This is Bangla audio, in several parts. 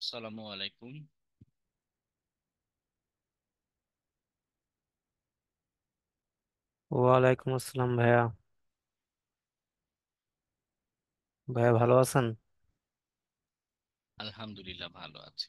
আসসালামু আলাইকুম। ওয়ালাইকুম আসসালাম ভাইয়া। ভাইয়া ভালো আছেন? আলহামদুলিল্লাহ ভালো আছি।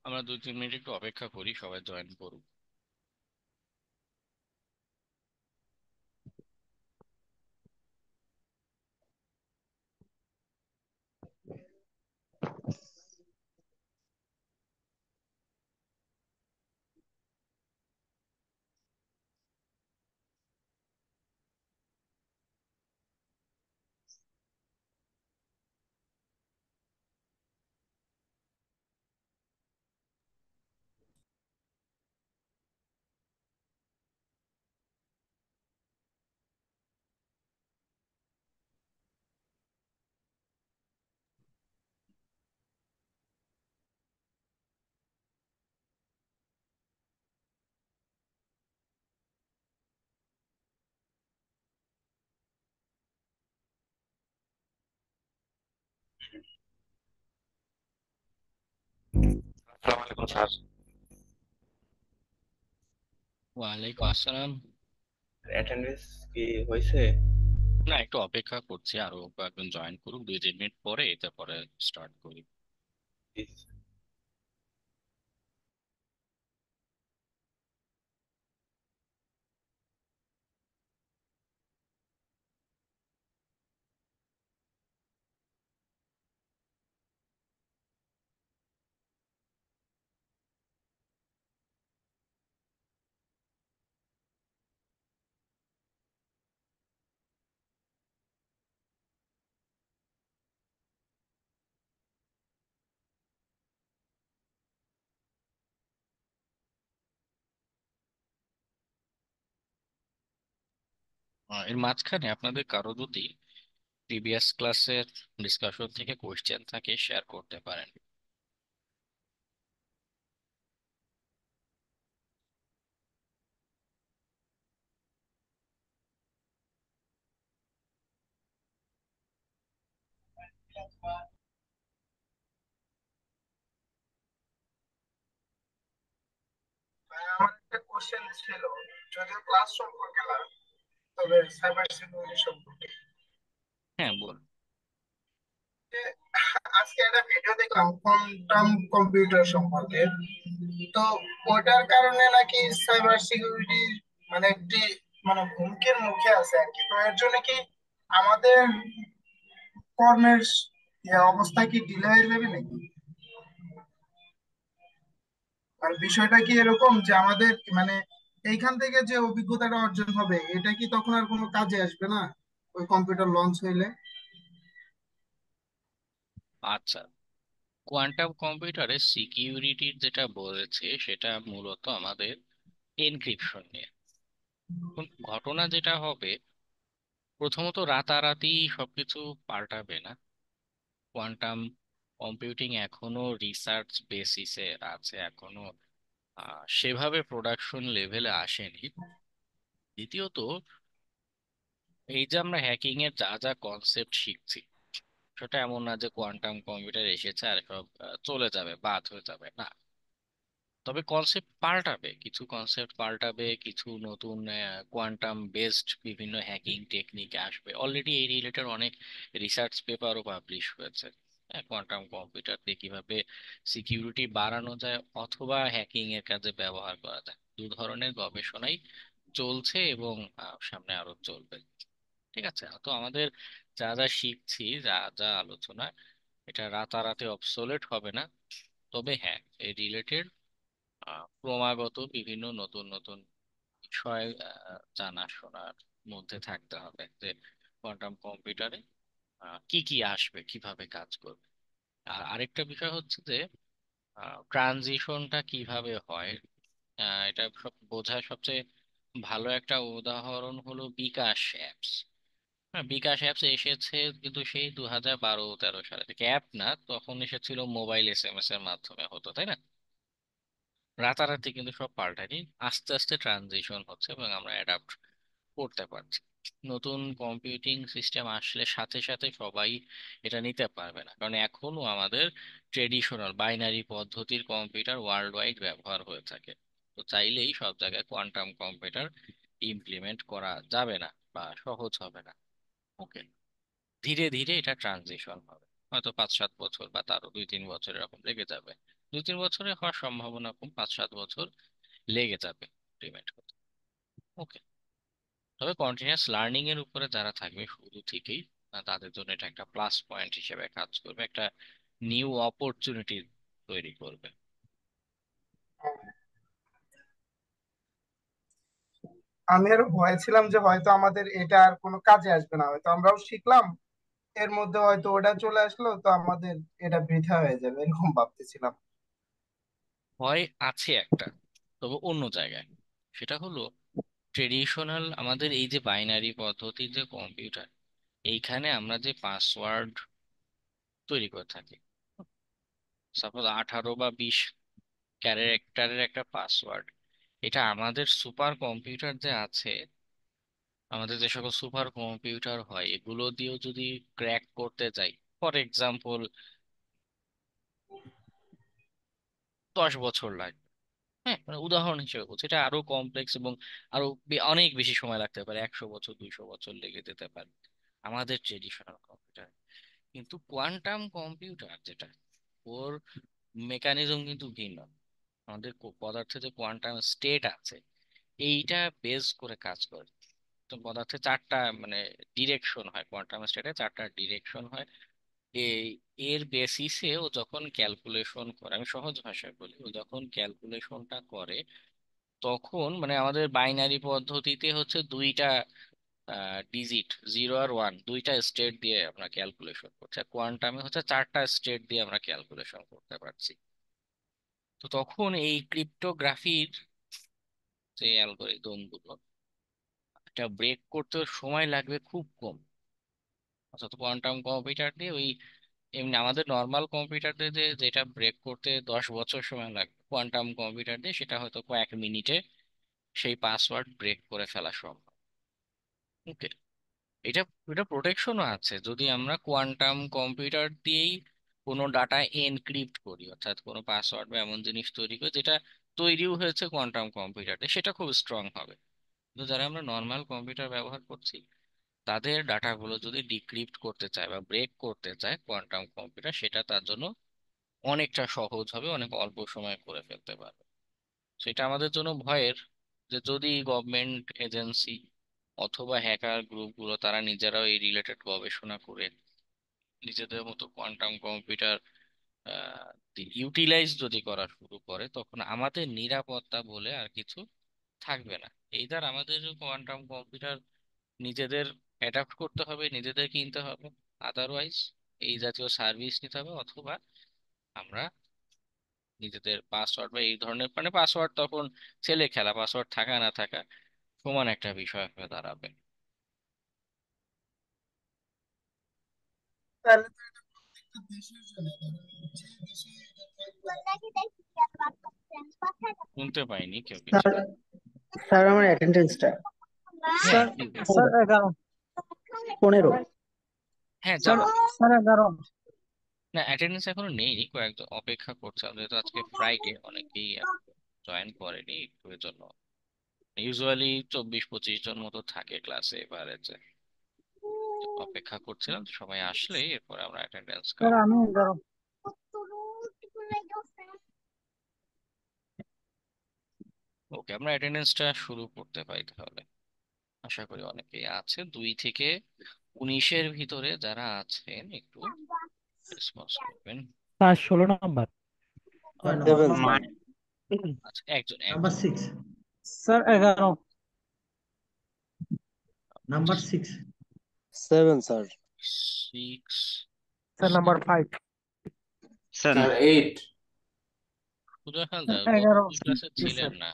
আমরা 2-3 মিনিট একটু অপেক্ষা করি, সবাই জয়েন করুক। আসসালামু আলাইকুম স্যার। ওয়ালাইকুম আসসালাম। অ্যাটেন্ডেন্স কি হয়েছে? না, একটু অপেক্ষা করছি, আরো কয়েকজন জয়েন করুক, 2-3 মিনিট পরে তারপরে স্টার্ট করি। এর মাঝখানে আপনাদের কারো যদি প্রিভিয়াস ক্লাসের ডিসকাশন থেকে কোয়েশ্চেন থাকে শেয়ার করতে পারেন। আমার একটা কোশ্চেন ছিল, যদিও ক্লাস সম্পর্কে না, তবে সাইবার সিকিউরিটি সম্পর্কে। হ্যাঁ, বল। যে আজকে একটা ভিডিও দেখলাম কোয়ান্টাম কম্পিউটার সম্পর্কে। তো ওটার কারণে নাকি সাইবার সিকিউরিটি মানে একটি মানে হুমকির মুখে আছে আর কি। তো এর জন্য কি আমাদের কর্মের অবস্থা কি ডিলে হয়ে যাবে নাকি? আর বিষয়টা কি এরকম যে আমাদের মানে এইখান থেকে যে অভিজ্ঞতাটা অর্জন হবে এটা কি তখন আর কোনো কাজে আসবে না ওই কম্পিউটার লঞ্চ হইলে? আচ্ছা, কোয়ান্টাম কম্পিউটারের সিকিউরিটির যেটা বলেছে সেটা মূলত আমাদের এনক্রিপশন নিয়ে। এখন ঘটনা যেটা হবে, প্রথমত রাতারাতি সবকিছু পাল্টাবে না। কোয়ান্টাম কম্পিউটিং এখনো রিসার্চ বেসিসে আছে, এখনো সেভাবে প্রোডাকশন লেভেলে আসেনি। দ্বিতীয়ত, এই যে আমরা হ্যাকিং এর যা যা কনসেপ্ট শিখছি, সেটা এমন না যে কোয়ান্টাম কম্পিউটার এসেছে আর সব চলে যাবে, বাদ হয়ে যাবে না। তবে কনসেপ্ট পাল্টাবে, কিছু কনসেপ্ট পাল্টাবে, কিছু নতুন কোয়ান্টাম বেসড বিভিন্ন হ্যাকিং টেকনিক আসবে। অলরেডি এই রিলেটেড অনেক রিসার্চ পেপারও পাবলিশ হয়েছে। কোয়ান্টাম কম্পিউটার দিয়ে কিভাবে সিকিউরিটি বাড়ানো যায় অথবা হ্যাকিং এর কাজে ব্যবহার করা যায়, দু ধরনের গবেষণাই চলছে এবং সামনে আরো চলবে। ঠিক আছে, তো আমাদের যা যা শিখছি, যা যা আলোচনা, এটা রাতারাতি অবসোলেট হবে না। তবে হ্যাঁ, এই রিলেটেড ক্রমাগত বিভিন্ন নতুন নতুন বিষয় জানাশোনার মধ্যে থাকতে হবে, যে কোয়ান্টাম কম্পিউটারে কি কি আসবে, কিভাবে কাজ করবে। আর আরেকটা বিষয় হচ্ছে যে ট্রানজিশনটা কিভাবে হয়। এটা সব বোঝার সবচেয়ে ভালো একটা উদাহরণ হলো বিকাশ অ্যাপস। হ্যাঁ, বিকাশ অ্যাপস এসেছে কিন্তু সেই 2012-13 সালে থেকে। অ্যাপ না, তখন এসেছিল মোবাইল এসএমএস এর মাধ্যমে হতো, তাই না? রাতারাতি কিন্তু সব পাল্টায়নি, আস্তে আস্তে ট্রানজিশন হচ্ছে এবং আমরা অ্যাডাপ্ট করতে পারছি। নতুন কম্পিউটিং সিস্টেম আসলে সাথে সাথে সবাই এটা নিতে পারবে না, কারণ এখনো আমাদের ট্রেডিশনাল বাইনারি পদ্ধতির কম্পিউটার ওয়ার্ল্ড ওয়াইড ব্যবহার হয়ে থাকে। তো চাইলেই সব জায়গায় কোয়ান্টাম কম্পিউটার ইমপ্লিমেন্ট করা যাবে না বা সহজ হবে না। ওকে, ধীরে ধীরে এটা ট্রানজিশন হবে। হয়তো 5-7 বছর বা তারও 2-3 বছর এরকম লেগে যাবে। 2-3 বছরে হওয়ার সম্ভাবনা কম, 5-7 বছর লেগে যাবে ইমপ্লিমেন্ট হতে। ওকে, তবে কন্টিনিউয়াস লার্নিং এর উপরে যারা থাকবে শুরু থেকেই, তাদের জন্য এটা একটা প্লাস পয়েন্ট হিসেবে কাজ করবে, একটা নিউ অপরচুনিটি তৈরি করবে। আমি আরো ভয় ছিলাম যে হয়তো আমাদের এটা আর কোনো কাজে আসবে না, হয়তো আমরাও শিখলাম এর মধ্যে হয়তো ওটা চলে আসলো তো আমাদের এটা বৃথা হয়ে যাবে এরকম ভাবতেছিলাম। ভয় আছে একটা, তবে অন্য জায়গায়। সেটা হলো ট্রেডিশনাল আমাদের এই যে বাইনারি পদ্ধতির যে কম্পিউটার, এইখানে আমরা যে পাসওয়ার্ড তৈরি করে থাকি, সাপোজ 18 বা 20 ক্যারেক্টারের একটা পাসওয়ার্ড, এটা আমাদের সুপার কম্পিউটার যে আছে, আমাদের যে সকল সুপার কম্পিউটার হয় এগুলো দিয়েও যদি ক্র্যাক করতে যাই, ফর এক্সাম্পল 10 বছর লাগবে। হ্যাঁ, মানে উদাহরণ হিসেবে বলছি, এটা আরো কমপ্লেক্স এবং আরো অনেক বেশি সময় লাগতে পারে, 100 বছর 200 বছর লেগে যেতে পারে আমাদের ট্রেডিশনাল কম্পিউটার। কিন্তু কোয়ান্টাম কম্পিউটার যেটা, ওর মেকানিজম কিন্তু ভিন্ন। আমাদের পদার্থে যে কোয়ান্টাম স্টেট আছে, এইটা বেস করে কাজ করে। তো পদার্থে চারটা মানে ডিরেকশন হয়, কোয়ান্টাম স্টেটে চারটা ডিরেকশন হয়। এই এর বেসিসে ও যখন ক্যালকুলেশন করে, আমি সহজ ভাষায় বলি, ও যখন ক্যালকুলেশনটা করে তখন মানে আমাদের বাইনারি পদ্ধতিতে হচ্ছে দুইটা ডিজিট, 0 আর 1, দুইটা স্টেট দিয়ে আমরা ক্যালকুলেশন করছি। আর কোয়ান্টামে হচ্ছে চারটা স্টেট দিয়ে আমরা ক্যালকুলেশন করতে পারছি। তো তখন এই ক্রিপ্টোগ্রাফির যে অ্যালগোরিদম গুলো, এটা ব্রেক করতে সময় লাগবে খুব কম। অর্থাৎ কোয়ান্টাম কম্পিউটার দিয়ে ওই, এমনি আমাদের নর্মাল কম্পিউটার দিয়ে যেটা ব্রেক করতে 10 বছর সময় লাগবে, কোয়ান্টাম কম্পিউটার দিয়ে সেটা হয়তো কয়েক মিনিটে সেই পাসওয়ার্ড ব্রেক করে ফেলা সম্ভব। ওকে, এটা এটা প্রোটেকশনও আছে। যদি আমরা কোয়ান্টাম কম্পিউটার দিয়েই কোনো ডাটা এনক্রিপ্ট করি, অর্থাৎ কোনো পাসওয়ার্ড বা এমন জিনিস তৈরি করি যেটা তৈরিও হয়েছে কোয়ান্টাম কম্পিউটারে, সেটা খুব স্ট্রং হবে। কিন্তু যারা আমরা নর্মাল কম্পিউটার ব্যবহার করছি, তাদের ডাটাগুলো যদি ডিক্রিপ্ট করতে চায় বা ব্রেক করতে চায় কোয়ান্টাম কম্পিউটার, সেটা তার জন্য অনেকটা সহজ হবে, অনেক অল্প সময়ে করে ফেলতে পারবে। সেটা আমাদের জন্য ভয়ের, যে যদি গভর্নমেন্ট এজেন্সি অথবা হ্যাকার গ্রুপগুলো তারা নিজেরাও এই রিলেটেড গবেষণা করে নিজেদের মতো কোয়ান্টাম কম্পিউটার ইউটিলাইজ যদি করা শুরু করে তখন আমাদের নিরাপত্তা বলে আর কিছু থাকবে না। এইদার আমাদের কোয়ান্টাম কম্পিউটার নিজেদের অ্যাডাপ্ট করতে হবে, নিজেদের কিনতে হবে, আদারওয়াইজ এই জাতীয় সার্ভিস নিতে হবে, অথবা আমরা নিজেদের পাসওয়ার্ড বা এই ধরনের, মানে পাসওয়ার্ড তখন ছেলে খেলা, পাসওয়ার্ড থাকা না থাকা সমান একটা বিষয় হয়ে দাঁড়াবে। তাহলে তো এটা প্রত্যেকটা দেশের জন্য, যে দেশে এটা থাকবে। শুনতে পাইনি কেউ কিছু। স্যার স্যার আমার অ্যাটেন্ডেন্সটা হ্যাঁ স্যার কি স্যার 11 15। হ্যাঁ স্যার যাও। স্যার 11 না, অ্যাটেন্ডেন্স এখনো নেই, কয়েকজন অপেক্ষা করছে, যেহেতু আজকে ফ্রাইডে অনেকেই জয়েন করেনি একটু এর জন্য। ইউজুয়ালি 24-25 জন মতো থাকে ক্লাসে, এবারে যে অপেক্ষা করছিলাম সবাই আসলে এরপর আমরা অ্যাটেন্ডেন্স স্যার কাউন্ট। আমি 11 ওকে, আমরা অ্যাটেন্ডেন্সটা শুরু করতে পারি তাহলে। আশা করি অনেকেই আছে। 2 থেকে 19-এর ভিতরে যারা আছেন একটু রেসপন্স করবেন। স্যার 16 নম্বর। Sir number seven number sir. আচ্ছা, একজন নাম্বার একজন 6। Sir 11 number 6। 7 sir. 6। Sir number 5 sir sir 8। Sujoy Haldar গত 11 দুই ক্লাসে জি ছিলেন স্যার। না?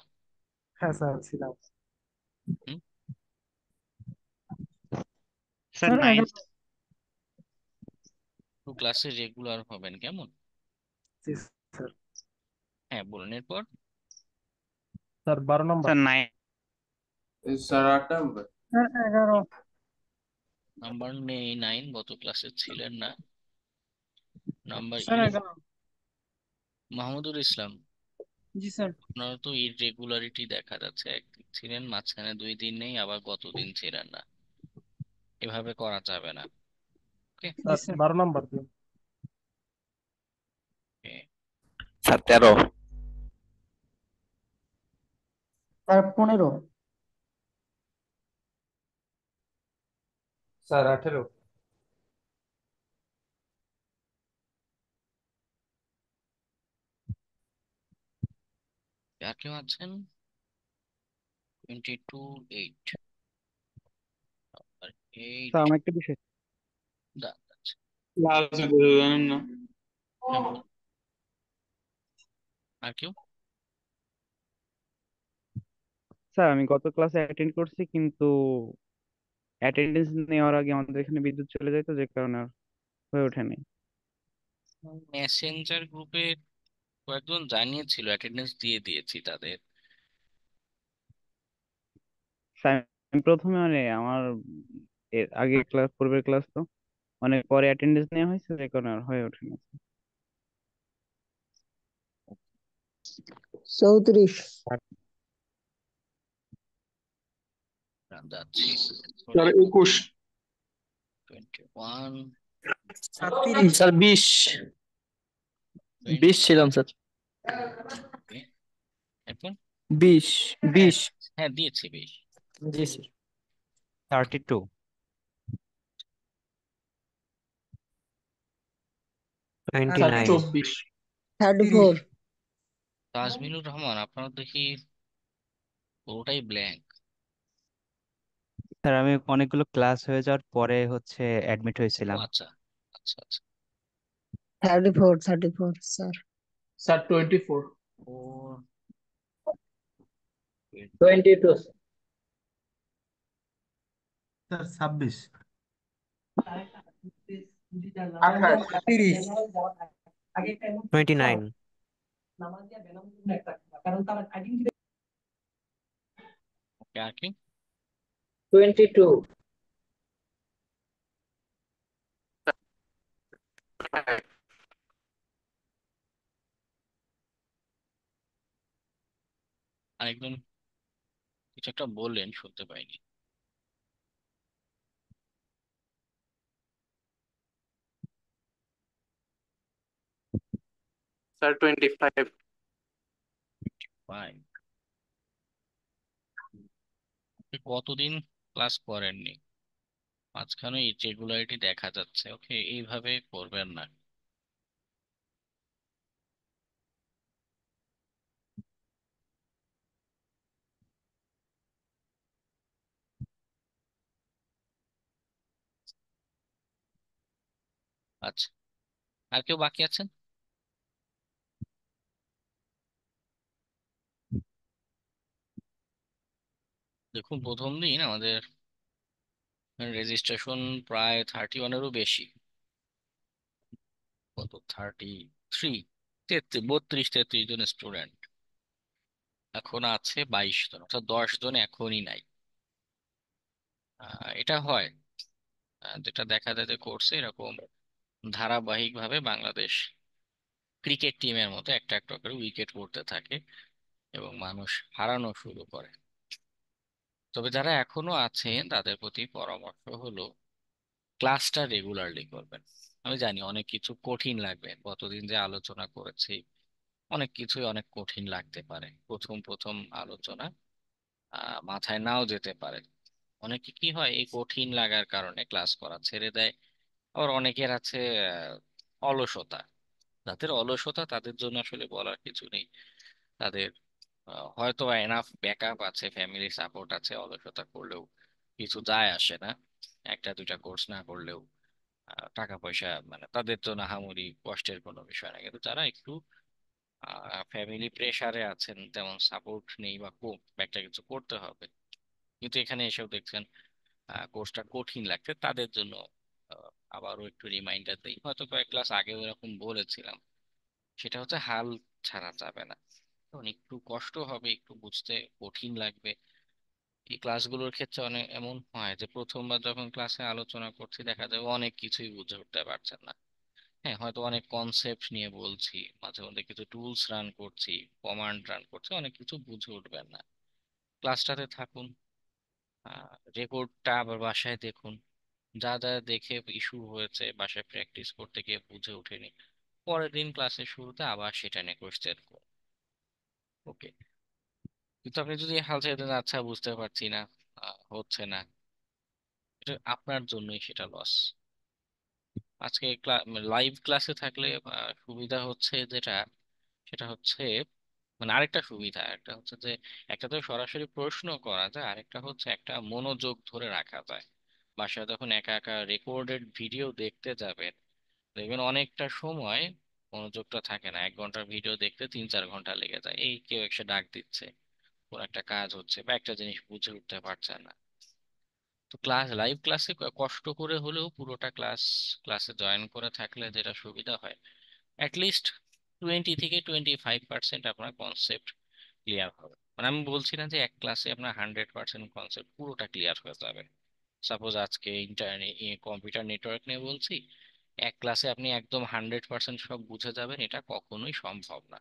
হ্যাঁ স্যার ছিলাম। হুম? Sir sir 9। 11 তো ক্লাসে রেগুলার হবেন কেমন? জি স্যার। হ্যাঁ বলুন এরপর। স্যার 12 নম্বর। স্যার 9। স্যার 8 নম্বর। স্যার 11 নাম্বার নেই, 9 গত ক্লাসে ছিলেন না। নাম্বার স্যার 11 11 মাহমুদুল ইসলাম। জি স্যার। আপনার তো ইররেগুলারিটি দেখা যাচ্ছে, একদিন ছিলেন, মাঝখানে 2 দিন নেই, আবার গতদিন ছিলেন না। এভাবে করা যাবে না। ওকে। জি স্যার 12 নম্বর। স্যার 13। স্যার 15। স্যার 18। আর কেউ আছেন? 22-8। আর স্যার 8 আমার একটা বিষয় আচ্ছা। ক্লাস জানেন না। হ্যাঁ বলুন। আর কেউ? স্যার আমি গত ক্লাসে অ্যাটেন্ড করছি কিন্তু অ্যাটেন্ডেন্স নেওয়ার আগে আমাদের এখানে বিদ্যুৎ চলে যায়, তো যে কারণে আর হয়ে ওঠেনি। মেসেঞ্জার গ্রুপে কয়েকজন জানিয়েছিল, অ্যাটেন্ডেন্স দিয়ে দিয়েছি তাদের। স্যার আমি প্রথমে মানে আমার এর আগে ক্লাস, পূর্বের ক্লাস তো অনেক পরে অ্যাটেন্ডেন্স নেওয়া হয়েছে, যে কারণে আর হয়ে ওঠেনি। 34। যাচ্ছি। স্যার 21। 21। স্যার 30। স্যার 20 20 20। ছিলাম স্যার। এরপর 20 হ্যাঁ 20 হ্যাঁ দিয়েছি বেশ। জি স্যার। 32। স্যার 29। 24 34। তাজমিলুর রহমান, আপনার দেখি পুরোটাই ব্ল্যাঙ্ক। স্যার আমি অনেকগুলো ক্লাস হয়ে যাওয়ার পরে হচ্ছে অ্যাডমিট ও হয়েছিলাম। আচ্ছা আচ্ছা আচ্ছা। 34 স্যার। স্যার 24 ও 22 স্যার 26। 28। 30। 29। ওকে, আর কি? 22 আরেকজন কিছু একটা বললেন, শুনতে পাইনি। Sir 25 fine. কতদিন ক্লাস করেননি, মাঝখানে ইরেগুলারিটি দেখা যাচ্ছে। ওকে, এইভাবে করবেন না। আচ্ছা, আর কেউ বাকি আছেন? দেখুন, প্রথম দিন আমাদের রেজিস্ট্রেশন প্রায় 31-এরও বেশি। কত, 33, 32-33 জন স্টুডেন্ট। এখন আছে 22 জন, অর্থাৎ 10 জন এখনই নাই। এটা হয়, যেটা দেখা যায় যে কোর্সে এরকম ধারাবাহিক ভাবে বাংলাদেশ ক্রিকেট টিমের মতো একটা একটা করে উইকেট পড়তে থাকে এবং মানুষ হারানো শুরু করে। তবে যারা এখনো আছেন তাদের প্রতি পরামর্শ হলো ক্লাসটা রেগুলারলি করবেন। আমি জানি অনেক কিছু কঠিন লাগবে, কতদিন যে আলোচনা করেছি অনেক কিছুই অনেক কঠিন লাগতে পারে, প্রথম প্রথম আলোচনা মাথায় নাও যেতে পারে। অনেকে কি হয়, এই কঠিন লাগার কারণে ক্লাস করা ছেড়ে দেয়। আবার অনেকের আছে অলসতা। যাদের অলসতা তাদের জন্য আসলে বলার কিছু নেই। তাদের হয়তো এনাফ ব্যাকআপ আছে, ফ্যামিলি সাপোর্ট আছে, অলসতা করলেও কিছু যায় আসে না। একটা দুইটা কোর্স না করলেও টাকা পয়সা মানে তাদের তো নাহামরি কষ্টের কোনো বিষয় না। কিন্তু যারা একটু ফ্যামিলি প্রেসারে আছেন, তেমন সাপোর্ট নেই বা খুব একটা কিছু করতে হবে, কিন্তু এখানে এসেও দেখছেন কোর্সটা কঠিন লাগছে, তাদের জন্য আহ, আবারও একটু রিমাইন্ডার দিই, হয়তো কয়েক ক্লাস আগেও এরকম বলেছিলাম। সেটা হচ্ছে হাল ছাড়া যাবে না। তখন একটু কষ্ট হবে, একটু বুঝতে কঠিন লাগবে। এই ক্লাসগুলোর ক্ষেত্রে অনেক এমন হয় যে প্রথমবার যখন ক্লাসে আলোচনা করছি দেখা যায় অনেক কিছুই বুঝে উঠতে পারছেন না। হ্যাঁ, হয়তো অনেক কনসেপ্ট নিয়ে বলছি, মাঝে মধ্যে কিছু টুলস রান করছি, কমান্ড রান করছি, অনেক কিছু বুঝে উঠবেন না। ক্লাসটাতে থাকুন, রেকর্ডটা আবার বাসায় দেখুন, যা যা দেখে ইস্যু হয়েছে বাসায় প্র্যাকটিস করতে গিয়ে বুঝে ওঠেনি, পরের দিন ক্লাসের শুরুতে আবার সেটা নিয়ে কোশ্চেন করুন। ওকে। কিন্তু আপনি যদি হাল ছেড়ে দেন, আচ্ছা বুঝতে পারছি না, হচ্ছে না, এটা আপনার জন্যই সেটা লস। আজকে লাইভ ক্লাসে থাকলে সুবিধা হচ্ছে যেটা, সেটা হচ্ছে মানে আরেকটা সুবিধা একটা হচ্ছে যে একটা তো সরাসরি প্রশ্ন করা যায়, আরেকটা হচ্ছে একটা মনোযোগ ধরে রাখা যায়। বাসায় যখন একা একা রেকর্ডেড ভিডিও দেখতে যাবেন, দেখবেন অনেকটা সময় মনোযোগটা থাকে না। 1 ঘন্টার ভিডিও দেখতে 3-4 ঘন্টা লেগে যায়, এই কেউ এসে ডাক দিচ্ছে, কোন একটা কাজ হচ্ছে বা একটা জিনিস বুঝে উঠতে পারছেন না। তো লাইভ ক্লাসে কষ্ট করে হলেও পুরোটা ক্লাসে জয়েন করে থাকলে যেটা সুবিধা হয়, অ্যাটলিস্ট 20 থেকে 25% আপনার কনসেপ্ট ক্লিয়ার হবে। মানে আমি বলছি না যে এক ক্লাসে আপনার 100% কনসেপ্ট পুরোটা ক্লিয়ার হয়ে যাবে। সাপোজ আজকে ইন্টারনেট কম্পিউটার নেটওয়ার্ক নিয়ে বলছি, এক ক্লাসে আপনি একদম 100% সব বুঝে যাবেন, এটা কখনোই সম্ভব না।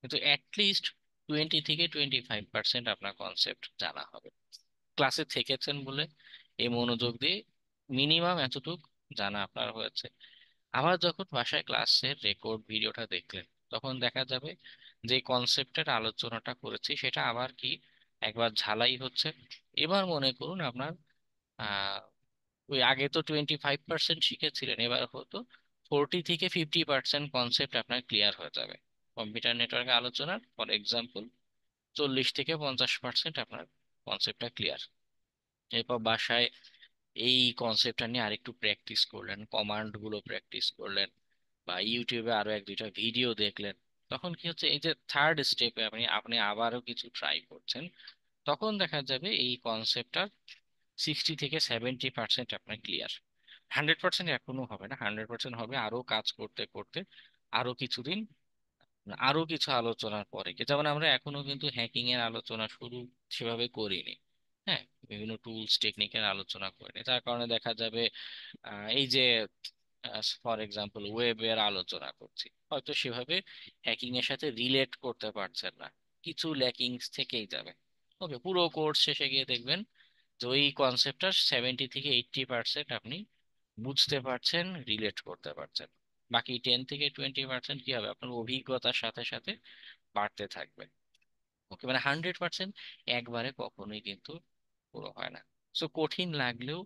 কিন্তু অ্যাটলিস্ট 20 থেকে 25% আপনার কনসেপ্ট জানা হবে, ক্লাসে থেকেছেন বলে এই মনোযোগ দিয়ে মিনিমাম এতটুক জানা আপনার হয়েছে। আবার যখন বাসায় ক্লাসের রেকর্ড ভিডিওটা দেখলেন, তখন দেখা যাবে যে কনসেপ্টের আলোচনাটা করেছি সেটা আবার কি একবার ঝালাই হচ্ছে। এবার মনে করুন আপনার আহ ওই আগে তো 25% শিখেছিলেন, এবার হয়তো 40 থেকে 50% কনসেপ্ট আপনার ক্লিয়ার হয়ে যাবে। কম্পিউটার নেটওয়ার্কে আলোচনার ফর এক্সাম্পল 40 থেকে 50% আপনার কনসেপ্টটা ক্লিয়ার। এরপর বাসায় এই কনসেপ্টটা নিয়ে আরেকটু প্র্যাকটিস করলেন, কমান্ড গুলো প্র্যাকটিস করলেন, বা ইউটিউবে আরো এক দুইটা ভিডিও দেখলেন। তখন কি হচ্ছে, এই যে থার্ড স্টেপে আপনি আপনি আবারও কিছু ট্রাই করছেন, তখন দেখা যাবে এই কনসেপ্টটা 60 থেকে 70% আপনার ক্লিয়ার। 100% এখনো হবে না, 100% হবে আরো কাজ করতে করতে, আরো কিছুদিন, আরো কিছু আলোচনার পরে। যেমন আমরা এখনো কিন্তু হ্যাকিং এর আলোচনা শুরু সেভাবে করিনি। হ্যাঁ, বিভিন্ন টুলস টেকনিকের আলোচনা করিনি, যার কারণে দেখা যাবে এই যে ফর এক্সাম্পল ওয়েবের আলোচনা করছি, হয়তো সেভাবে হ্যাকিং এর সাথে রিলেট করতে পারছেন না, কিছু ল্যাকিংস থেকেই যাবে। ওকে, পুরো কোর্স শেষে গিয়ে দেখবেন যে ওই কনসেপ্টটা 70 থেকে 80% আপনি বুঝতে পারছেন, রিলেট করতে পারছেন। বাকি 10 থেকে 20% কি হবে, আপনার অভিজ্ঞতার সাথে সাথে বাড়তে থাকবে। ওকে, মানে 100% একবারে কখনোই কিন্তু পুরো হয় না। সো কঠিন লাগলেও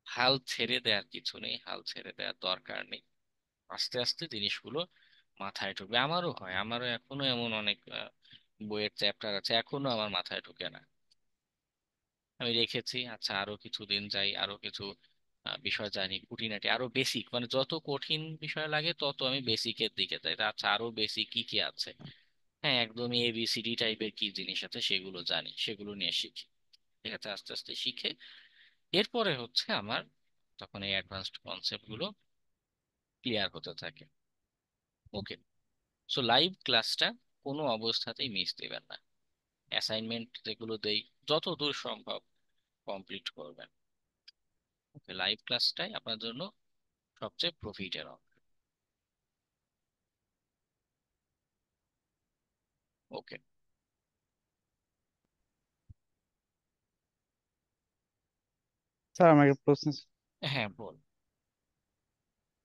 হাল ছেড়ে দেওয়ার কিছু নেই, হাল ছেড়ে দেওয়ার দরকার নেই। আস্তে আস্তে জিনিসগুলো মাথায় ঢুকবে। আমারও হয়, আমারও এখনো এমন অনেক বইয়ের চ্যাপ্টার আছে এখনো আমার মাথায় ঢুকে না। আমি রেখেছি, আচ্ছা আরো কিছু দিন যাই, আরো কিছু বিষয় জানি, খুঁটিনাটি আরো বেসিক, মানে যত কঠিন বিষয় লাগে তত আমি বেসিকের দিকে যাই। তা আচ্ছা আরো বেসিক কি কি আছে, হ্যাঁ একদমই এবিসিডি টাইপের কি জিনিস আছে সেগুলো জানি, সেগুলো নিয়ে শিখি। ঠিক আছে, আস্তে আস্তে শিখে এরপরে হচ্ছে আমার তখন এই অ্যাডভান্সড কনসেপ্ট গুলো ক্লিয়ার হতে থাকে। ওকে, সো লাইভ ক্লাসটা কোনো অবস্থাতেই মিস দেবেন না। অ্যাসাইনমেন্ট যেগুলো দেই যত দূর সম্ভব কমপ্লিট করবেন। ওকে, লাইভ ক্লাসটাই আপনার জন্য সবচেয়ে প্রফিটের অংশ। ওকে। স্যার আমার একটা প্রশ্ন আছে। হ্যাঁ বল।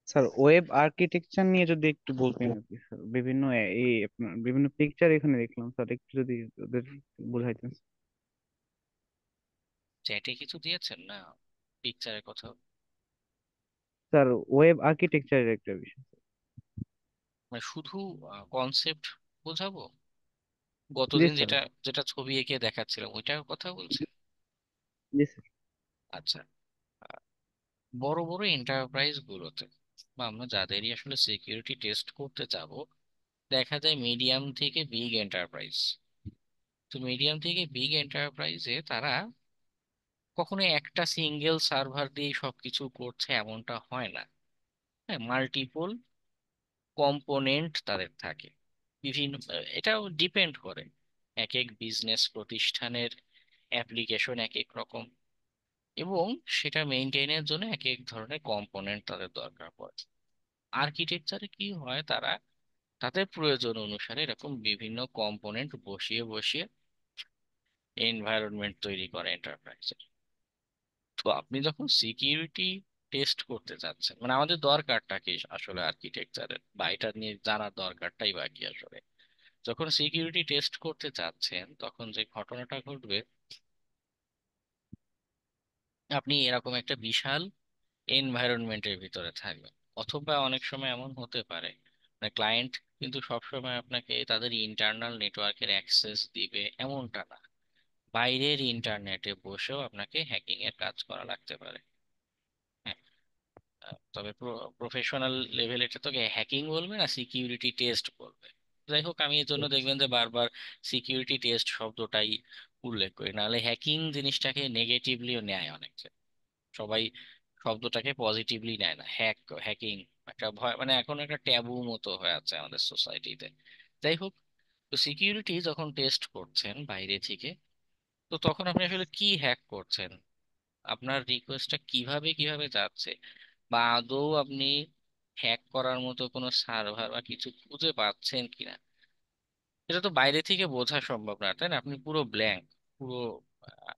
স্যার ওয়েব আর্কিটেকচার নিয়ে যদি একটু বলতেন আর কি স্যার, বিভিন্ন এই আপনার বিভিন্ন পিকচার এখানে দেখলাম স্যার, একটু যদি ওদের বোঝাইতেন। চ্যাটে কিছু দিয়েছেন না পিকচারের কথা? স্যার ওয়েব আর্কিটেকচারের একটা বিষয়। মানে শুধু কনসেপ্ট বোঝাবো? জি গতদিন স্যার। যেটা যেটা ছবি এঁকে দেখাচ্ছিলাম ওইটার কথা বলছেন? জি স্যার। আচ্ছা, আহ, বড় বড় এন্টারপ্রাইজ গুলোতে বা আমরা যাদেরই আসলে সিকিউরিটি টেস্ট করতে যাব, দেখা যায় মিডিয়াম থেকে বিগ এন্টারপ্রাইজ। তো মিডিয়াম থেকে বিগ এন্টারপ্রাইজে তারা কখনো একটা সিঙ্গেল সার্ভার দিয়ে সবকিছু করছে এমনটা হয় না। হ্যাঁ, মাল্টিপল কম্পোনেন্ট তাদের থাকে বিভিন্ন। এটাও ডিপেন্ড করে এক এক বিজনেস প্রতিষ্ঠানের অ্যাপ্লিকেশন এক এক রকম, এবং সেটা মেনটেনের জন্য এক এক ধরনের কম্পোনেন্ট তাদের দরকার পড়ে। আর্কিটেকচারে কি হয়, তারা তাদের প্রয়োজন অনুসারে এরকম বিভিন্ন কম্পোনেন্ট বসিয়ে বসিয়ে এনভায়রনমেন্ট তৈরি করে এন্টারপ্রাইজের। তো আপনি যখন সিকিউরিটি টেস্ট করতে যাচ্ছেন, মানে আমাদের দরকারটা কি আসলে আর্কিটেকচারের, বা এটা নিয়ে জানার দরকারটাই বাকি আসলে। যখন সিকিউরিটি টেস্ট করতে যাচ্ছেন তখন যে ঘটনাটা ঘটবে, আপনি এরকম একটা বিশাল এনভায়রনমেন্টের ভিতরে থাকবেন। অথবা অনেক সময় এমন হতে পারে, মানে ক্লায়েন্ট কিন্তু সবসময় আপনাকে তাদের ইন্টারনাল নেটওয়ার্কের অ্যাক্সেস দিবে এমনটা না। বাইরের ইন্টারনেটে বসেও আপনাকে হ্যাকিং এর কাজ করা লাগতে পারে। হ্যাঁ, তবে প্রফেশনাল লেভেল এটা তোকে হ্যাকিং বলবে না, সিকিউরিটি টেস্ট বলবে। যাই হোক, আমি এর জন্য দেখবেন যে বারবার সিকিউরিটি টেস্ট শব্দটাই উল্লেখ করি, নাহলে হ্যাকিং জিনিসটাকে নেগেটিভলিও নেয় অনেকে। সবাই শব্দটাকে পজিটিভলি নেয় না। হ্যাকিং একটা ভয়, মানে এখন একটা ট্যাবু মতো হয়ে আছে আমাদের সোসাইটিতে। যাই হোক, তো সিকিউরিটি যখন টেস্ট করছেন বাইরে থেকে, তো তখন আপনি আসলে কি হ্যাক করছেন, আপনার রিকোয়েস্টটা কিভাবে কিভাবে যাচ্ছে, বা আদৌ আপনি হ্যাক করার মতো কোনো সার্ভার বা কিছু খুঁজে পাচ্ছেন কিনা, এটা তো বাইরে থেকে বোঝা সম্ভব না, তাই না? আপনি পুরো ব্ল্যাঙ্ক, পুরো আহ,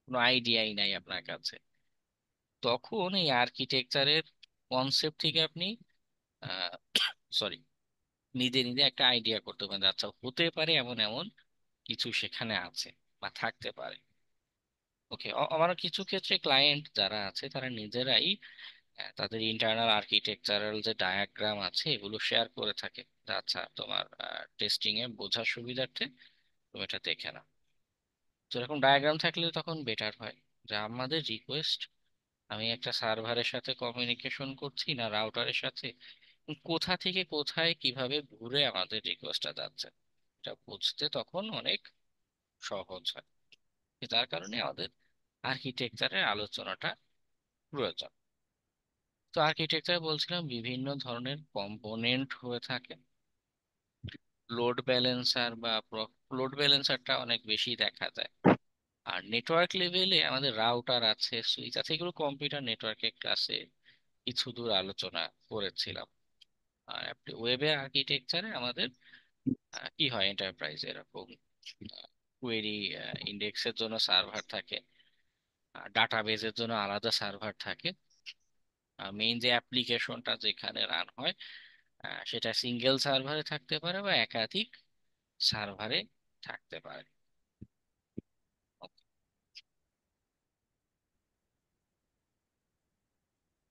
কোনো আইডিয়াই নাই আপনার কাছে। তখন এই আর্কিটেকচারের কনসেপ্ট থেকে আপনি সরি নিজে নিজে একটা আইডিয়া করতে পারেন যে, আচ্ছা হতে পারে এমন এমন কিছু সেখানে আছে বা থাকতে পারে। ওকে, আমার কিছু ক্ষেত্রে ক্লায়েন্ট যারা আছে তারা নিজেরাই তাদের ইন্টারনাল আর্কিটেকচারাল যে ডায়াগ্রাম আছে এগুলো শেয়ার করে থাকে, যে আচ্ছা তোমার টেস্টিং এ বোঝার সুবিধার্থে তুমি এটা দেখে নাও। তো এরকম ডায়াগ্রাম থাকলে তখন বেটার হয়, যে আমাদের রিকোয়েস্ট, আমি একটা সার্ভারের সাথে কমিউনিকেশন করছি না রাউটারের সাথে, কোথা থেকে কোথায় কিভাবে ঘুরে আমাদের রিকোয়েস্টটা যাচ্ছে, এটা বুঝতে তখন অনেক সহজ হয়। তার কারণে আমাদের আর্কিটেকচারের আলোচনাটা প্রয়োজন। তো আর্কিটেকচার বলছিলাম বিভিন্ন ধরনের কম্পোনেন্ট হয়ে থাকে। লোড ব্যালেন্সার বা লোড ব্যালেন্সারটা অনেক বেশি দেখা যায়। আর নেটওয়ার্ক লেভেলে আমাদের রাউটার আছে, সুইচ আছে, এগুলো কম্পিউটার নেটওয়ার্কের ক্লাসে কিছু দূর আলোচনা করেছিলাম। আর আপনি ওয়েবের আর্কিটেকচারে আমাদের কি হয়, এন্টারপ্রাইজ এরকম কোয়েরি ইন্ডেক্সের জন্য সার্ভার থাকে, ডাটাবেজের জন্য আলাদা সার্ভার থাকে, মেইন যে অ্যাপ্লিকেশনটা যেখানে রান হয় সেটা সিঙ্গেল সার্ভারে থাকতে পারে বা একাধিক সার্ভারে থাকতে পারে।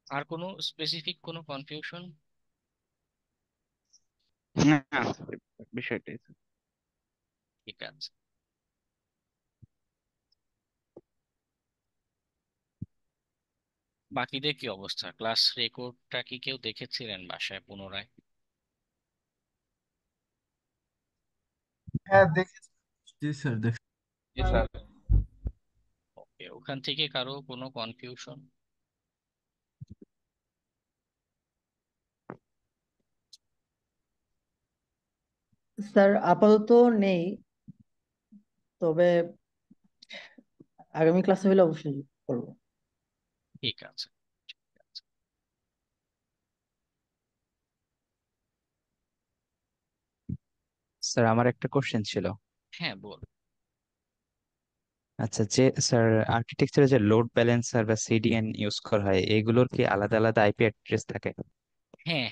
আর কোনো স্পেসিফিক কোনো কনফিউশন? না স্যার, বিষয়টাই স্যার। ঠিক আছে। বাকিদের কি অবস্থা? ক্লাস রেকর্ডটা কি কেউ দেখেছিলেন বাসায় পুনরায়? হ্যাঁ, দেখেছি। জি স্যার দেখ জি স্যার। ওকে, ওখান থেকে কারো কোনো কনফিউশন? স্যার আপাতত নেই, তবে আগামী ক্লাসে হলে অবশ্যই করবো। ঠিক আছে। স্যার আমার একটা কোশ্চেন ছিল। হ্যাঁ, বল। আচ্ছা, যে স্যার আর্কিটেকচারে যে লোড ব্যালেন্সার বা সিডিএন ইউজ করা হয়, এগুলোর কি আলাদা আলাদা আইপি অ্যাড্রেস থাকে? হ্যাঁ,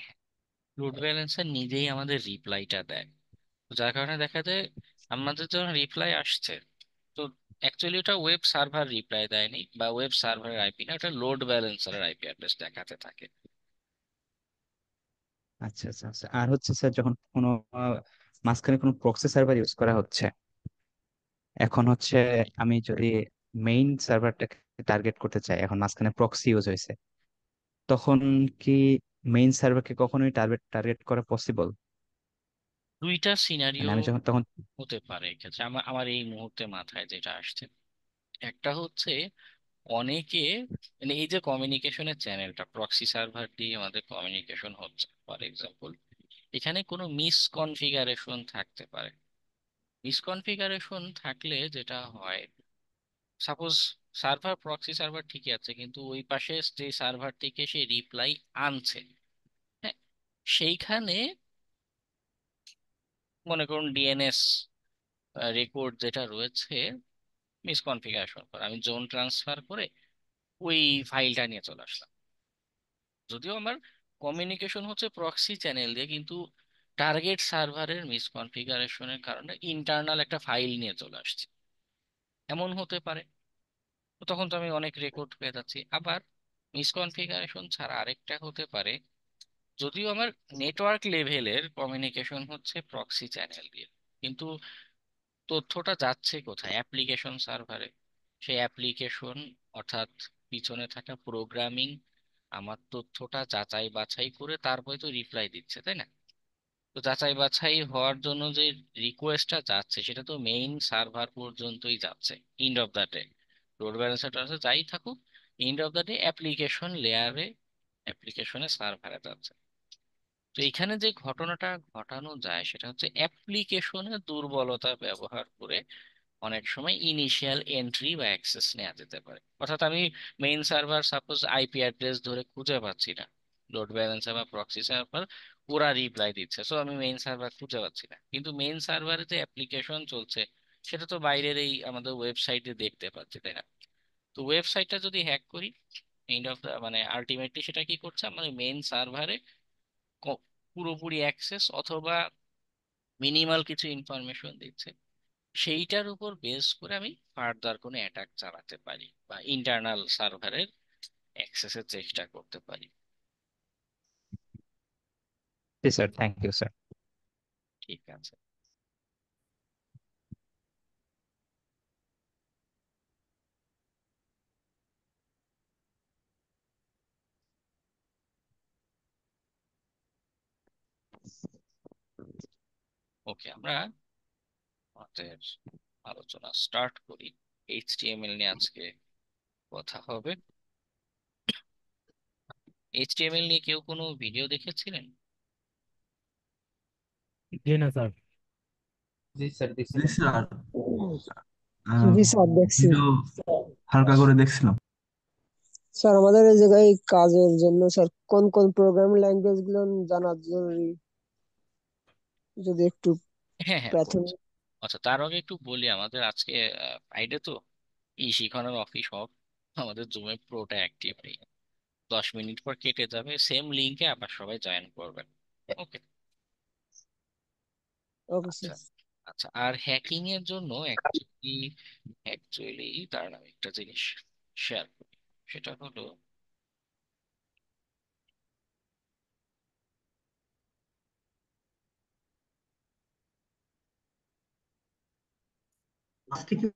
লোড ব্যালেন্সার নিজেই আমাদের রিপ্লাইটা দেয়, যার কারণে দেখা যায় আমাদের যখন রিপ্লাই আসছে, তো অ্যাকচুয়ালি ওটা ওয়েব সার্ভার রিপ্লাই দেয়নি বা ওয়েব সার্ভারের আইপি না, ওটা লোড ব্যালেন্সারের আইপি অ্যাড্রেস দেখাতে থাকে। আচ্ছা আচ্ছা আচ্ছা। আর হচ্ছে স্যার, যখন কোনো মাঝখানে কোনো প্রক্সি সার্ভার ইউজ করা হচ্ছে, এখন হচ্ছে আমি যদি মেইন সার্ভারটাকে টার্গেট করতে চাই, এখন মাঝখানে প্রক্সি ইউজ হয়েছে, তখন কি মেইন সার্ভারকে কখনোই টার্গেট টার্গেট করা পসিবল? দুইটা মানে সিনারিও আমি যখন তখন হতে পারে এক্ষেত্রে, আমার আমার এই মুহূর্তে মাথায় যেটা আসছে। একটা হচ্ছে অনেকে, মানে এই যে কমিউনিকেশনের চ্যানেলটা প্রক্সি সার্ভার দিয়ে আমাদের কমিউনিকেশন হচ্ছে, ফর এক্সাম্পল, এখানে কোনো মিসকনফিগারেশন থাকতে পারে। মিসকনফিগারেশন থাকলে যেটা হয়, সাপোজ সার্ভার প্রক্সি সার্ভার ঠিকই আছে, কিন্তু ওই পাশে যে সার্ভার থেকে সে রিপ্লাই আনছে, হ্যাঁ, সেইখানে মনে করুন ডিএনএস রেকর্ড যেটা রয়েছে মিসকনফিগারেশন করে, আমি জোন ট্রান্সফার করে ওই ফাইলটা নিয়ে চলে আসলাম। যদিও আমার কমিউনিকেশন হচ্ছে প্রক্সি চ্যানেল দিয়ে, কিন্তু টার্গেট সার্ভারের মিসকনফিগারেশনের কারণে ইন্টারনাল একটা ফাইল নিয়ে চলে আসছে, এমন হতে পারে। তো তখন তো আমি অনেক রেকর্ড পেয়ে যাচ্ছি। আবার মিসকনফিগারেশন ছাড়া আরেকটা হতে পারে, যদিও আমার নেটওয়ার্ক লেভেলের কমিউনিকেশন হচ্ছে প্রক্সি চ্যানেল দিয়ে, কিন্তু তথ্যটা যাচ্ছে কোথায়? অ্যাপ্লিকেশন সার্ভারে। সেই অ্যাপ্লিকেশন, অর্থাৎ পিছনে থাকা প্রোগ্রামিং আমার তথ্যটা যাচাই বাছাই করে তারপরে তো রিপ্লাই দিচ্ছে, তাই না? তো যাচাই বাছাই হওয়ার জন্য যে রিকোয়েস্টটা যাচ্ছে সেটা তো মেইন সার্ভার পর্যন্তই যাচ্ছে। End of the day load ব্যালেন্সারটা আছে যাই থাকুক, end of the day application লেয়ারে, অ্যাপ্লিকেশনের সার্ভারে যাচ্ছে। তো এখানে যে ঘটনাটা ঘটানো যায় সেটা হচ্ছে অ্যাপ্লিকেশনের দুর্বলতা ব্যবহার করে অনেক সময় ইনিশিয়াল এন্ট্রি বা অ্যাক্সেস নেওয়া যেতে পারে। অর্থাৎ আমি main server suppose IP address ধরে খুঁজে পাচ্ছি না, লোড ব্যালেন্সার বা প্রক্সি সার্ভার ওরা রিপ্লাই দিচ্ছে, সো আমি মেইন সার্ভার খুঁজে পাচ্ছি না, কিন্তু মেইন সার্ভারে যে অ্যাপ্লিকেশন চলছে সেটা তো বাইরের এই আমাদের ওয়েবসাইটে দেখতে পাচ্ছি, তাই না? তো ওয়েবসাইটটা যদি হ্যাক করি, এন্ড অফ দ্য মানে আলটিমেটলি সেটা কি করছে, আমাদের মেইন সার্ভারে পুরোপুরি অ্যাক্সেস অথবা মিনিমাল কিছু ইনফরমেশন দিচ্ছে, সেইটার উপর বেস করে আমি ফার্দার কোনো অ্যাটাক চালাতে পারি বা ইন্টারনাল সার্ভারের অ্যাক্সেসের চেষ্টা করতে পারি। জি স্যার, থ্যাংক ইউ স্যার। ঠিক আছে। ওকে, আমরা আমাদের আলোচনা স্টার্ট করি। এইচটিএমএল নিয়ে আজকে কথা হবে। এইচটিএমএল নিয়ে কেউ কোনো ভিডিও দেখেছিলেন? জি না স্যার। জি স্যার জি দিছিলাম। স্যার, জি স্যার, দেখছি। ভিডিও হালকা করে দেখছিলাম। স্যার আমাদের এই জায়গায় কাজের জন্য স্যার কোন কোন প্রোগ্রামিং ল্যাঙ্গুয়েজ গুলো জানা জরুরি, যদি একটু হ্যাঁ হ্যাঁ, বলছি। প্রাথমিক। আচ্ছা, তার আগে একটু বলি, আমাদের আজকে ফ্রাইডে তো, এই শিখানোর অফিস অফ, আমাদের জুমে প্রোটা অ্যাক্টিভ নেই। 10 মিনিট পর কেটে যাবে, সেম লিঙ্কে আবার সবাই জয়েন করবেন। ওকে। ওকে আচ্ছা। স্যার। আচ্ছা, আর হ্যাকিং এর জন্য অ্যাকচুয়ালি তার নামে একটা জিনিস শেয়ার করি, সেটা হলো, আজকে কি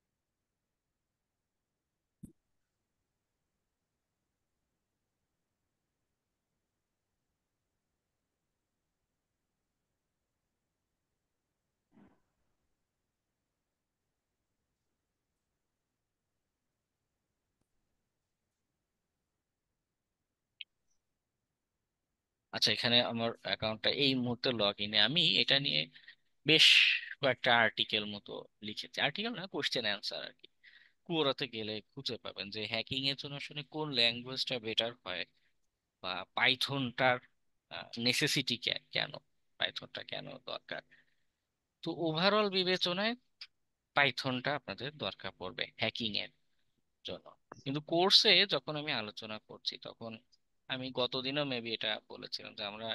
আচ্ছা, এখানে আমার অ্যাকাউন্টটা এই মুহূর্তে লগ ইনে, আমি এটা নিয়ে বেশ কয়েকটা আর্টিকেল মতো লিখেছি, আর্টিকেল না, কোশ্চেন অ্যান্সার আর কি। কুয়োরাতে গেলে খুঁজে পাবেন যে হ্যাকিং এর জন্য আসলে কোন ল্যাঙ্গুয়েজটা বেটার হয়, বা পাইথনটার নেসেসিটি কেন, পাইথনটা কেন দরকার। তো ওভারঅল বিবেচনায় পাইথনটা আপনাদের দরকার পড়বে হ্যাকিং এর জন্য। কিন্তু কোর্সে যখন আমি আলোচনা করছি তখন আমি গতদিনও মেবি এটা বলেছিলাম যে আমরা,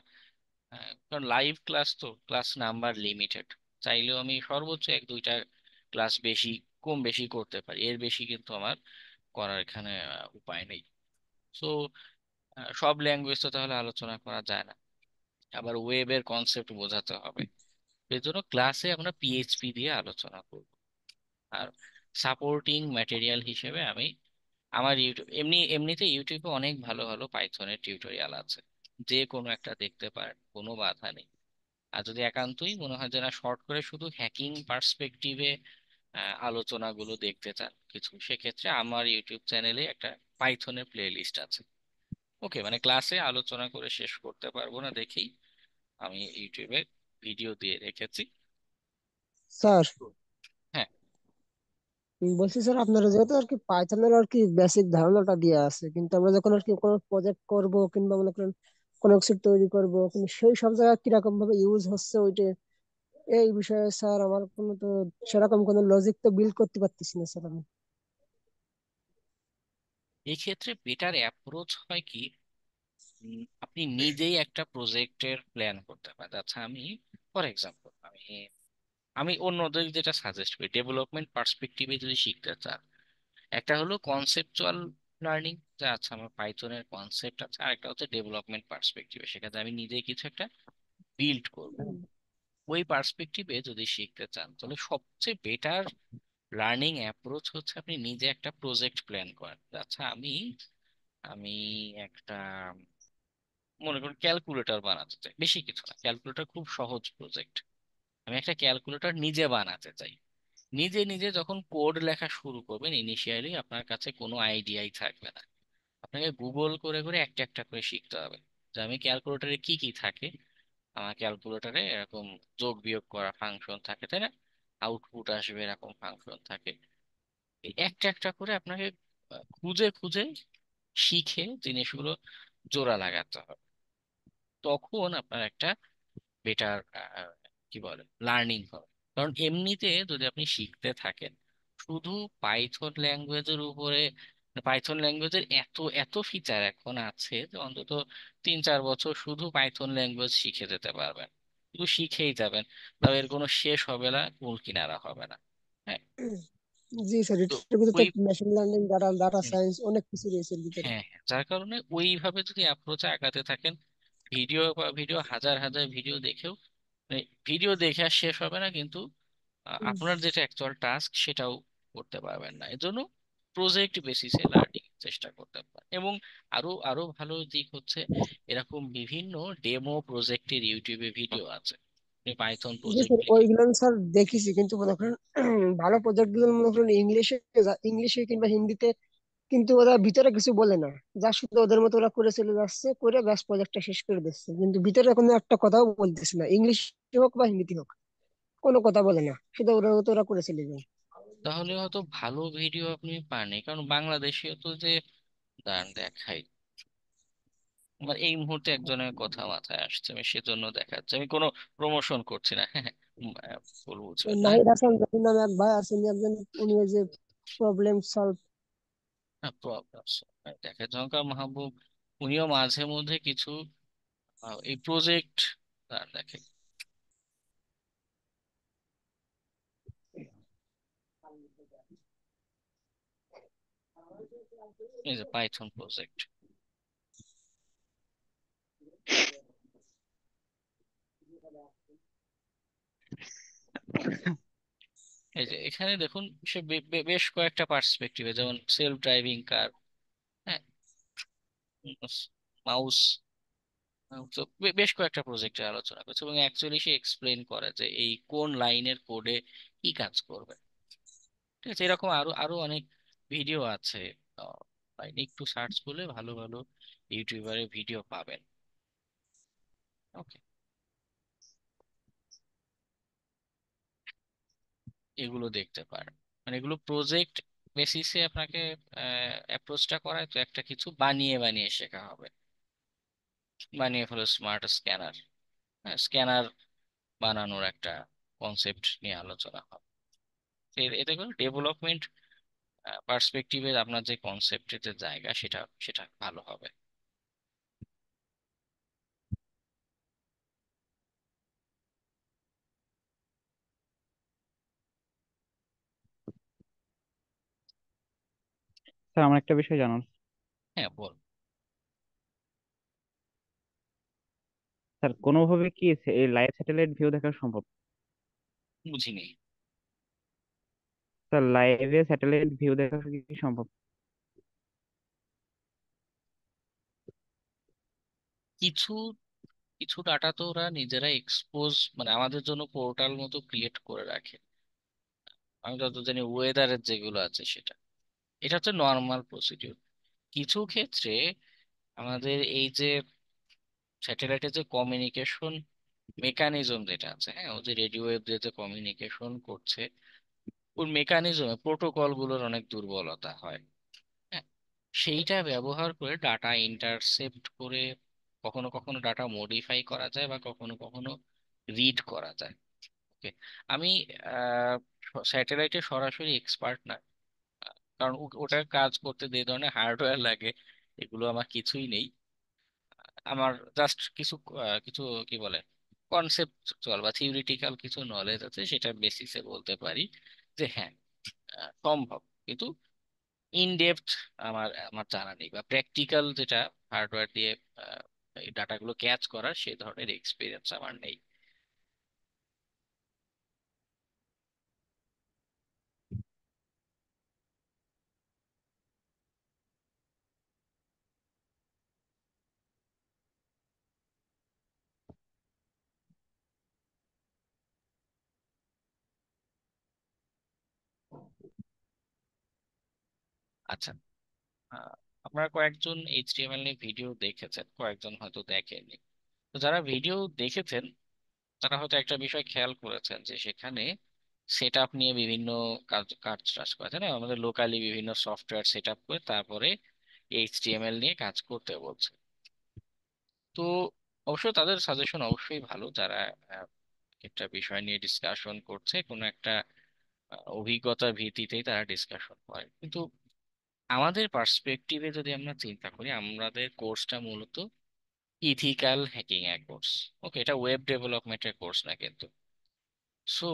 কারণ লাইভ ক্লাস তো, ক্লাস নাম্বার লিমিটেড, চাইলেও আমি সর্বোচ্চ এক দুইটা ক্লাস বেশি কম বেশি করতে পারি, এর বেশি কিন্তু আমার করার এখানে উপায় নেই। সো সব ল্যাঙ্গুয়েজ তো তাহলে আলোচনা করা যায় না, আবার ওয়েবের কনসেপ্ট বোঝাতে হবে, এর জন্য ক্লাসে আমরা পিএইচপি দিয়ে আলোচনা করব। আর সাপোর্টিং ম্যাটেরিয়াল হিসেবে আমি আমার ইউটিউব, এমনিতে ইউটিউবে অনেক ভালো ভালো পাইথনের টিউটোরিয়াল আছে, যে কোনো একটা দেখতে পারেন, কোনো বাধা নেই। আর যদি একান্তই মনে হয় যে না, শর্ট করে শুধু হ্যাকিং পার্সপেক্টিভে আলোচনাগুলো দেখতে চান কিছু, সেক্ষেত্রে আমার ইউটিউব চ্যানেলে একটা পাইথনের প্লে লিস্ট আছে। ওকে, মানে ক্লাসে আলোচনা করে শেষ করতে পারবো না দেখেই আমি ইউটিউবে ভিডিও দিয়ে রেখেছি। স্যার হ্যাঁ, বলছি স্যার, আপনারা যেহেতু আর কি পাইথনের আর কি বেসিক ধারণাটা দিয়ে আছে, কিন্তু আমরা যখন আর কি কোনো প্রজেক্ট করব কিংবা মনে করেন কোনো কিছু তৈরি করব, কিন্তু সেই সব জায়গায় কিরকম ভাবে ইউজ হচ্ছে ওইটা, এই বিষয়ে স্যার আমার কোনো তো সেরকম কোনো লজিক তো বিল্ড করতে পারতেছি না স্যার আমি। এই ক্ষেত্রে বেটার অ্যাপ্রোচ হয় কি, আপনি নিজেই একটা প্রজেক্টের প্ল্যান করতে পারেন। আচ্ছা, আমি ফর এক্সাম্পল আমি আমি অন্যদের যেটা সাজেস্ট করি, ডেভেলপমেন্ট পার্সপেক্টিভে যদি শিখতে চান, একটা হলো কনসেপচুয়াল লার্নিং, যে আচ্ছা আমার পাইথনের কনসেপ্ট আছে, আর একটা হচ্ছে ডেভেলপমেন্ট পার্সপেক্টিভে, সেখানে আমি নিজেই কিছু একটা বিল্ড করব। ওই পার্সপেক্টিভে যদি শিখতে চান তাহলে সবচেয়ে বেটার লার্নিং অ্যাপ্রোচ হচ্ছে আপনি নিজে একটা প্রজেক্ট প্ল্যান করেন। আচ্ছা, আমি আমি একটা, মনে করুন ক্যালকুলেটর বানাতে চাই, বেশি কিছু না, ক্যালকুলেটর খুব সহজ প্রজেক্ট, আমি একটা ক্যালকুলেটর নিজে বানাতে চাই। নিজে নিজে যখন কোড লেখা শুরু করবেন, ইনিশিয়ালি আপনার কাছে কোনো আইডিয়াই থাকবে না, আপনাকে গুগল করে করে একটা একটা করে শিখতে হবে যে আমি ক্যালকুলেটরে কি কি থাকে। আমার ক্যালকুলেটরে এরকম যোগ বিয়োগ করা ফাংশন থাকে, তাই না, আউটপুট আসবে এরকম ফাংশন থাকে। এই একটা একটা করে আপনাকে খুঁজে খুঁজে শিখে জিনিসগুলো জোড়া লাগাতে হবে, তখন আপনার একটা বেটার কি বলে লার্নিং হবে। কারণ এমনিতে যদি আপনি শিখতে থাকেন শুধু পাইথন ল্যাঙ্গুয়েজের উপরে, পাইথন ল্যাঙ্গুয়েজের এত এত ফিচার এখন আছে যে অন্তত 3-4 বছর শুধু পাইথন ল্যাঙ্গুয়েজ শিখে যেতে পারবেন, শুধু শিখেই যাবেন, তাও এর কোনো শেষ হবে না, কুল কিনারা হবে না। হ্যাঁ, জি স্যার, তো এটার ভিতরে তো ওই, machine learning, data data science অনেক কিছু রয়েছে এর ভিতরে। হ্যাঁ হ্যাঁ, যার কারণে ওইভাবে যদি অ্যাপ্রোচে আগাতে থাকেন, ভিডিও বা ভিডিও হাজার হাজার ভিডিও দেখেও, মানে ভিডিও দেখে আর শেষ হবে না, কিন্তু আপনার যেটা অ্যাকচুয়াল টাস্ক সেটাও করতে পারবেন না। এজন্য প্রজেক্ট বেসিসে লার্নিং চেষ্টা করতে পারেন। এবং আরো আরো ভালো দিক হচ্ছে এরকম বিভিন্ন ডেমো প্রজেক্টের ইউটিউবে ভিডিও আছে, আপনি পাইথন জি প্রজেক্ট স্যার, লিখে। ওইগুলো স্যার দেখেছি, কিন্তু মনে করেন ভালো প্রজেক্ট গুলো মনে করেন ইংলিশে, ইংলিশে কিংবা হিন্দিতে, কিন্তু ওরা ভিতরে কিছু বলে না, যা শুধু ওদের মতো ওরা করে চলে যাচ্ছে, করে ব্যাস প্রজেক্টটা শেষ করে দিচ্ছে, কিন্তু ভিতরে কোনো একটা কথাও বলতেছে না, ইংলিশ হোক বা হিন্দিতে হোক, কোনো কথা বলে না, শুধু ওদের মতো ওরা করে চলে যায়। তাহলে হয়তো ভালো ভিডিও আপনি পাননি, কারণ বাংলাদেশে তো যে, দাঁড়ান দেখাই, আমার এই মুহূর্তে একজনের কথা মাথায় আসছে, আমি সেজন্য দেখাচ্ছি, আমি কোনো প্রমোশন করছি না, হ্যাঁ হ্যাঁ, ভুল ওই বুঝবেন না। নাহিদ হাসান জাতির নামে এক ভাই আছেন একজন, উনি ওই যে প্রবলেম সলভ। হ্যাঁ, প্রবলেম দেখে জঙ্কা মাহবুব, উনিও মাঝে মধ্যে কিছু এই প্রজেক্ট দেখে, এই যে পাইথন প্রজেক্ট, এই যে এখানে দেখুন, সে বেশ কয়েকটা পার্সপেক্টিভে, যেমন সেলফ ড্রাইভিং কার, হ্যাঁ, মাউস, তো বেশ কয়েকটা প্রজেক্টের আলোচনা করছে, এবং অ্যাকচুয়ালি সে এক্সপ্লেন করে যে এই কোন লাইনের কোডে কি কাজ করবে। ঠিক আছে, এরকম আরো আরো অনেক ভিডিও আছে, আহ, একটু সার্চ করলে ভালো ভালো ইউটিউবারের ভিডিও পাবেন। ওকে, এগুলো দেখতে পারেন। মানে এগুলো প্রজেক্ট বেসিসে আপনাকে অ্যাপ্রোচটা করায়, তো একটা কিছু বানিয়ে বানিয়ে শেখা হবে। বানিয়ে ফেলো স্মার্ট স্ক্যানার, স্ক্যানার বানানোর একটা কনসেপ্ট নিয়ে আলোচনা হবে। এতে করে ডেভেলপমেন্ট পার্সপেক্টিভে আপনার যে কনসেপ্টের যে জায়গা, সেটা সেটা ভালো হবে। স্যার আমার একটা বিষয় জানার, হ্যাঁ, বল। স্যার কোনোভাবে কি এই লাইভ স্যাটেলাইট ভিউ দেখা সম্ভব? বুঝিনি। স্যার লাইভে স্যাটেলাইট ভিউ দেখা কি সম্ভব? কিছু কিছু ডাটা তো ওরা নিজেরা এক্সপোজ, মানে আমাদের জন্য পোর্টাল মতো ক্রিয়েট করে রাখে। আমি যত জানি ওয়েদারের যেগুলো আছে সেটা, এটা হচ্ছে নর্মাল প্রসিডিউর। কিছু ক্ষেত্রে আমাদের এই যে স্যাটেলাইটের যে কমিউনিকেশন মেকানিজম যেটা আছে, হ্যাঁ, ও যে রেডিও ওয়েভ দিয়ে যে কমিউনিকেশন করছে, ওর মেকানিজমে প্রোটোকল গুলোর অনেক দুর্বলতা হয়। হ্যাঁ, সেইটা ব্যবহার করে ডাটা ইন্টারসেপ্ট করে কখনো কখনো ডাটা মডিফাই করা যায়, বা কখনো কখনো রিড করা যায়। ওকে, আমি স্যাটেলাইটে সরাসরি এক্সপার্ট না, কারণ ওটার কাজ করতে যে ধরনের হার্ডওয়্যার লাগে, এগুলো আমার কিছুই নেই। আমার জাস্ট কিছু কিছু কি বলে কনসেপ্টুয়াল বা থিওরিটিক্যাল কিছু নলেজ আছে, সেটা বেসিসে বলতে পারি যে হ্যাঁ, সম্ভব। কিন্তু ইন ডেপথ আমার আমার জানা নেই, বা প্র্যাকটিক্যাল যেটা হার্ডওয়্যার দিয়ে আহ, এই ডাটাগুলো ক্যাচ করার সে ধরনের এক্সপিরিয়েন্স আমার নেই। আচ্ছা, আহ, আপনারা কয়েকজন এইচটিএমএল নিয়ে ভিডিও দেখেছেন, কয়েকজন হয়তো দেখেননি। তো যারা ভিডিও দেখেছেন, তারা হয়তো একটা বিষয় খেয়াল করেছেন যে সেখানে সেট আপ নিয়ে বিভিন্ন কাজ কাজ টাজ করা যায় না, আমাদের লোকালি বিভিন্ন সফটওয়্যার সেট আপ করে তারপরে এইচটিএমএল নিয়ে কাজ করতে বলছে। তো অবশ্যই তাদের সাজেশন অবশ্যই ভালো, যারা আহ, একটা বিষয় নিয়ে ডিসকাশন করছে, কোনো একটা অভিজ্ঞতার ভিত্তিতেই তারা ডিসকাশন করে। কিন্তু আমাদের পার্সপেক্টিভে যদি আমরা চিন্তা করি, আমাদের কোর্সটা মূলত ইথিক্যাল হ্যাকিং এর কোর্স। ওকে, এটা ওয়েব ডেভেলপমেন্টের কোর্স না কিন্তু। সো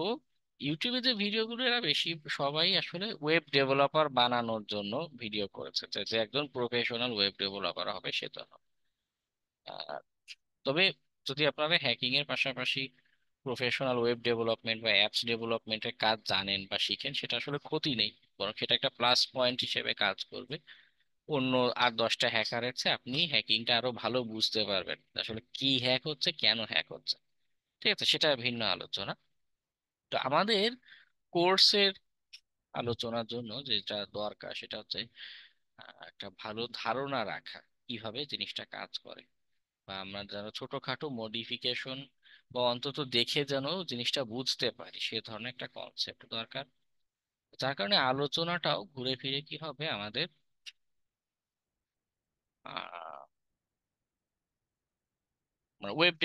ইউটিউবে যে ভিডিওগুলো, এরা বেশি সবাই আসলে ওয়েব ডেভেলপার বানানোর জন্য ভিডিও করেছে, যে যে একজন প্রফেশনাল ওয়েব ডেভেলপার হবে সে তো নয়। আহ, তবে যদি আপনারা হ্যাকিং এর পাশাপাশি প্রফেশনাল ওয়েব ডেভেলপমেন্ট বা অ্যাপস ডেভেলপমেন্টের কাজ জানেন বা শিখেন, সেটা আসলে ক্ষতি নেই, বরং সেটা একটা প্লাস পয়েন্ট হিসেবে কাজ করবে। অন্য 8-10টা হ্যাকারের চেয়ে আপনি হ্যাকিংটা আরো ভালো বুঝতে পারবেন, আসলে কি হ্যাক হচ্ছে, কেন হ্যাক হচ্ছে। ঠিক আছে, সেটা ভিন্ন আলোচনা। তো আমাদের কোর্সের আলোচনার জন্য যেটা দরকার, সেটা হচ্ছে একটা ভালো ধারণা রাখা কিভাবে জিনিসটা কাজ করে, বা আমরা যারা ছোটখাটো মডিফিকেশন বা অন্তত দেখে যেন জিনিসটা বুঝতে পারি, সে ধরনের একটা কনসেপ্ট দরকার। যার কারণে আলোচনাটাও ঘুরে ফিরে কি হবে আমাদের আহ ওয়েব